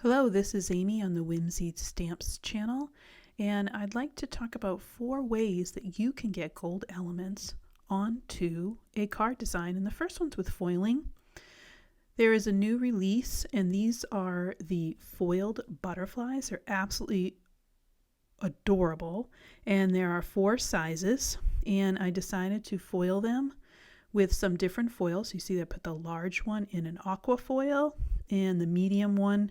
Hello, this is Amy on the Whimsy Stamps channel, and I'd like to talk about 4 ways that you can get gold elements onto a card design. And the first one's with foiling. There is a new release, and these are the foiled butterflies. They're absolutely adorable, and there are 4 sizes, and I decided to foil them with some different foils. You see that I put the large one in an aqua foil and the medium one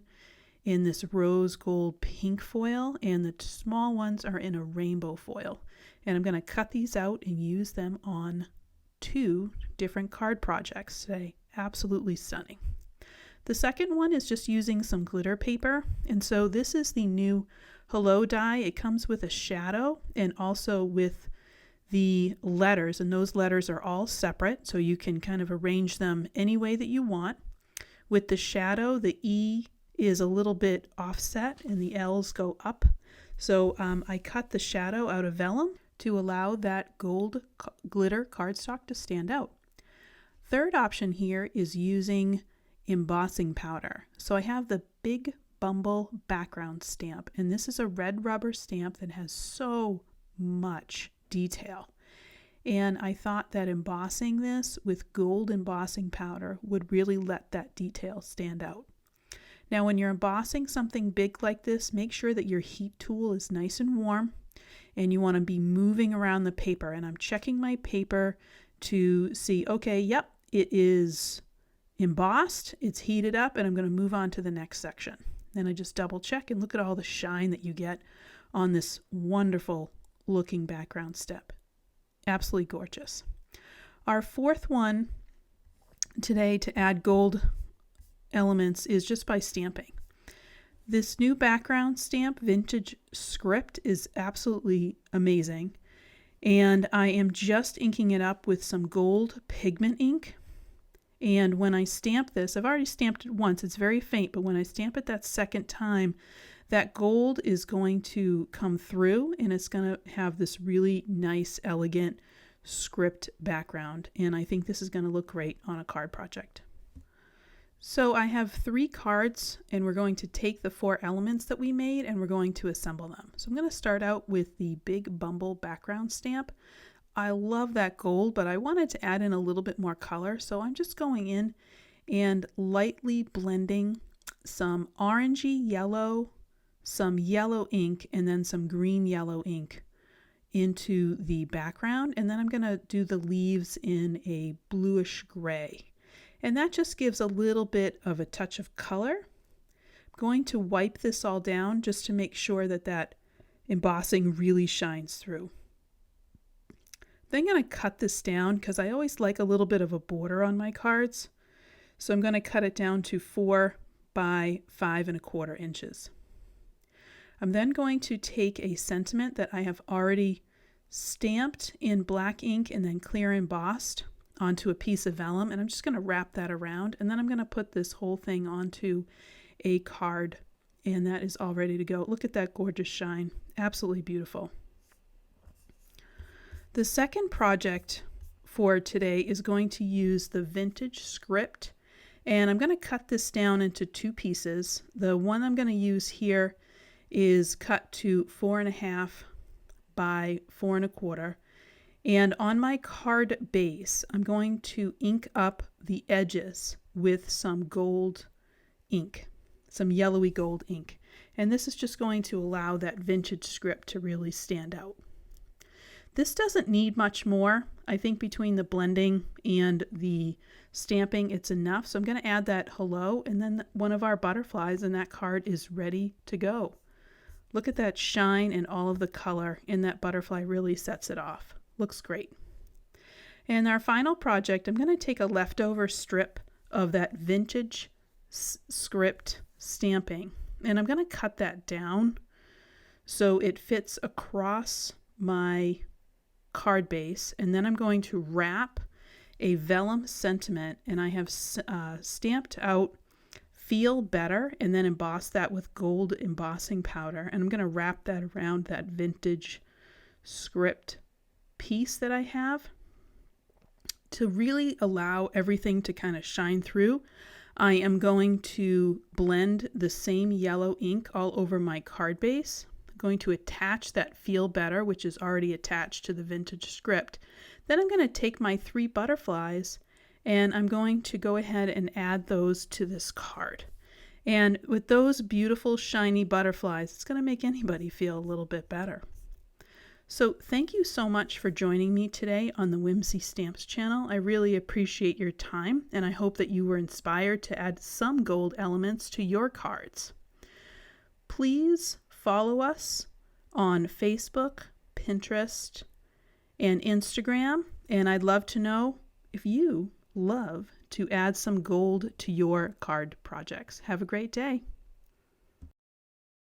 in this rose gold pink foil, and the small ones are in a rainbow foil. And I'm going to cut these out and use them on 2 different card projects today. Absolutely stunning. The second one is just using some glitter paper, and so this is the new Hello die. It comes with a shadow and also with the letters, and those letters are all separate, so you can kind of arrange them any way that you want. With the shadow, the E is a little bit offset and the L's go up. So I cut the shadow out of vellum to allow that gold glitter cardstock to stand out. Third option here is using embossing powder. So I have the big Bumble background stamp, and this is a red rubber stamp that has so much detail. And I thought that embossing this with gold embossing powder would really let that detail stand out. Now, when you're embossing something big like this, make sure that your heat tool is nice and warm, and you want to be moving around the paper. And I'm checking my paper to see, okay, yep, it is embossed, it's heated up, and I'm going to move on to the next section. Then I just double check, and look at all the shine that you get on this wonderful looking background step. Absolutely gorgeous. Our fourth one today to add gold elements is just by stamping. This new background stamp, Vintage Script, is absolutely amazing, and I am just inking it up with some gold pigment ink. And when I stamp this, I've already stamped it once, it's very faint, but when I stamp it that second time, that gold is going to come through, and it's going to have this really nice, elegant script background, and I think this is going to look great on a card project. So I have 3 cards, and we're going to take the 4 elements that we made and we're going to assemble them. So I'm going to start out with the big Bumble background stamp. I love that gold, but I wanted to add in a little bit more color, so I'm just going in and lightly blending some orangey yellow, some yellow ink, and then some green yellow ink into the background, and then I'm going to do the leaves in a bluish gray. And that just gives a little bit of a touch of color. I'm going to wipe this all down just to make sure that that embossing really shines through. Then I'm going to cut this down because I always like a little bit of a border on my cards. So I'm going to cut it down to 4 by 5¼ inches. I'm then going to take a sentiment that I have already stamped in black ink and then clear embossed onto a piece of vellum, and I'm just going to wrap that around, and then I'm going to put this whole thing onto a card, and that is all ready to go. Look at that gorgeous shine. Absolutely beautiful. The second project for today is going to use the Vintage Script, and I'm going to cut this down into 2 pieces. The one I'm going to use here is cut to 4½ by 4¼ and on my card base I'm going to ink up the edges with some gold ink, some yellowy gold ink, and this is just going to allow that vintage script to really stand out. This doesn't need much more. I think between the blending and the stamping it's enough, so I'm going to add that hello, and then one of our butterflies, and that card is ready to go. Look at that shine and all of the color, and that butterfly really sets it off. Looks great. And our final project, I'm going to take a leftover strip of that Vintage Script stamping, and I'm going to cut that down so it fits across my card base, and then I'm going to wrap a vellum sentiment, and I have stamped out Feel Better and then emboss that with gold embossing powder, and I'm going to wrap that around that Vintage Script piece that I have to really allow everything to kind of shine through. I am going to blend the same yellow ink all over my card base. I'm going to attach that Feel Better, which is already attached to the vintage script. Then I'm going to take my 3 butterflies and I'm going to go ahead and add those to this card. And with those beautiful shiny butterflies, it's going to make anybody feel a little bit better. So thank you so much for joining me today on the Whimsy Stamps channel. I really appreciate your time, and I hope that you were inspired to add some gold elements to your cards. Please follow us on Facebook, Pinterest, and Instagram, and I'd love to know if you love to add some gold to your card projects. Have a great day.